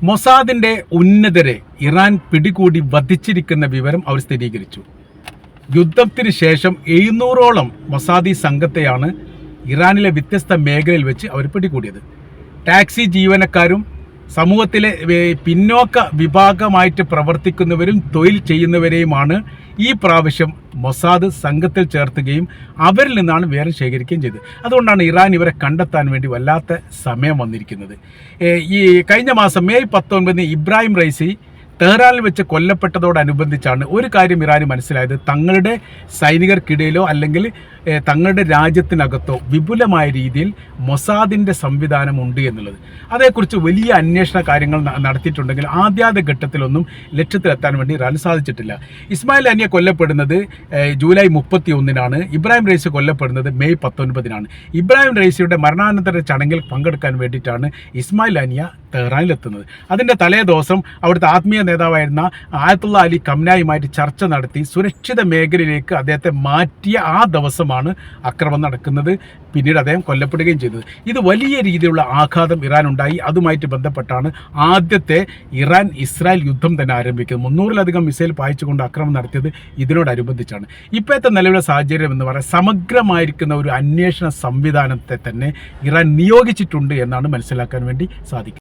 മൊസാദിന്റെ ഉന്നതരെ Iran പിടികൂടി വധിച്ചിരിക്കുന്ന വിവരം അവർ സ്ഥിരീകരിച്ചു. യുദ്ധത്തിന് ശേഷം 700ഓളം മൊസാദി സംഘത്തെയാണ് ഇറാനിലെ വ്യത്യസ്ത മേഖലയിൽ വെച്ച് അവർ പിടികൂടിയത്. ടാക്സി ജീവനക്കാരും സമൂഹത്തിലെ പിന്നോക്ക വിഭാഗമായിട്ട് പ്രവർത്തിക്കുന്നവരും തൊഴിൽ ചെയ്യുന്നവരെയുമാണ് ഈ പ്രാവശ്യം മൊസാദ് സംഘത്തിൽ ചേർത്തുകയും അവരിൽ നിന്നാണ് വിവരം ശേഖരിക്കുകയും ചെയ്തത്. അതുകൊണ്ടാണ് ഇറാൻ ഇവരെ കണ്ടെത്താൻ വേണ്ടി വല്ലാത്ത സമയം വന്നിരിക്കുന്നത്. ഈ കഴിഞ്ഞ മാസം മെയ് 19 ഇബ്രാഹിം റൈസി ടെഹ്റാനിൽ വെച്ച് കൊല്ലപ്പെട്ടതോടനുബന്ധിച്ചാണ് ഒരു കാര്യം ഇറാന് മനസ്സിലായത്: തങ്ങളുടെ സൈനികർക്കിടയിലോ അല്ലെങ്കിൽ തങ്ങളുടെ രാജ്യത്തിനകത്തോ വിപുലമായ രീതിയിൽ മൊസാദിൻ്റെ സംവിധാനം ഉണ്ട് എന്നുള്ളത്. അതേക്കുറിച്ച് വലിയ അന്വേഷണ കാര്യങ്ങൾ നടത്തിയിട്ടുണ്ടെങ്കിൽ ആദ്യാദ്യ ഘട്ടത്തിലൊന്നും ലക്ഷ്യത്തിലെത്താൻ വേണ്ടി ഇറാന് സാധിച്ചിട്ടില്ല. ഇസ്മായിൽ ഹാനിയ കൊല്ലപ്പെടുന്നത് ജൂലൈ 31-നാണ്. ഇബ്രാഹിം റൈസി കൊല്ലപ്പെടുന്നത് മെയ് 19-നാണ്. ഇബ്രാഹിം റൈസിയുടെ മരണാനന്തര ചടങ്ങിൽ പങ്കെടുക്കാൻ വേണ്ടിയിട്ടാണ് ഇസ്മായിൽ ഹാനിയ ടെഹ്റാനിലെത്തുന്നത്. അതിൻ്റെ തലേ ദിവസം അവിടുത്തെ ആത്മീയ നേതാവായിരുന്ന ആയത്തുള്ള അലി ഖംനായുമായിട്ട് ചർച്ച നടത്തി സുരക്ഷിത മേഖലയിലേക്ക് അദ്ദേഹത്തെ മാറ്റിയ ആ ദിവസമാണ് ആക്രമണം നടക്കുന്നത്. പിന്നീട് അദ്ദേഹം കൊല്ലപ്പെടുകയും ചെയ്തത്. ഇത് വലിയ രീതിയിലുള്ള ആഘാതം ഇറാനുണ്ടായി. അതുമായിട്ട് ബന്ധപ്പെട്ടാണ് ആദ്യത്തെ ഇറാൻ ഇസ്രായേൽ യുദ്ധം തന്നെ ആരംഭിക്കുന്നത്. 300-ലധികം മിസൈൽ പായിച്ചുകൊണ്ട് ആക്രമണം നടത്തിയത് ഇതിനോടനുബന്ധിച്ചാണ്. ഇപ്പോഴത്തെ നിലവിലെ സാഹചര്യം എന്ന് പറയാൻ സമഗ്രമായിരിക്കുന്ന ഒരു അന്വേഷണ സംവിധാനത്തെ തന്നെ ഇറാൻ നിയോഗിച്ചിട്ടുണ്ട് എന്നാണ് മനസ്സിലാക്കാൻ വേണ്ടി സാധിക്കുന്നത്.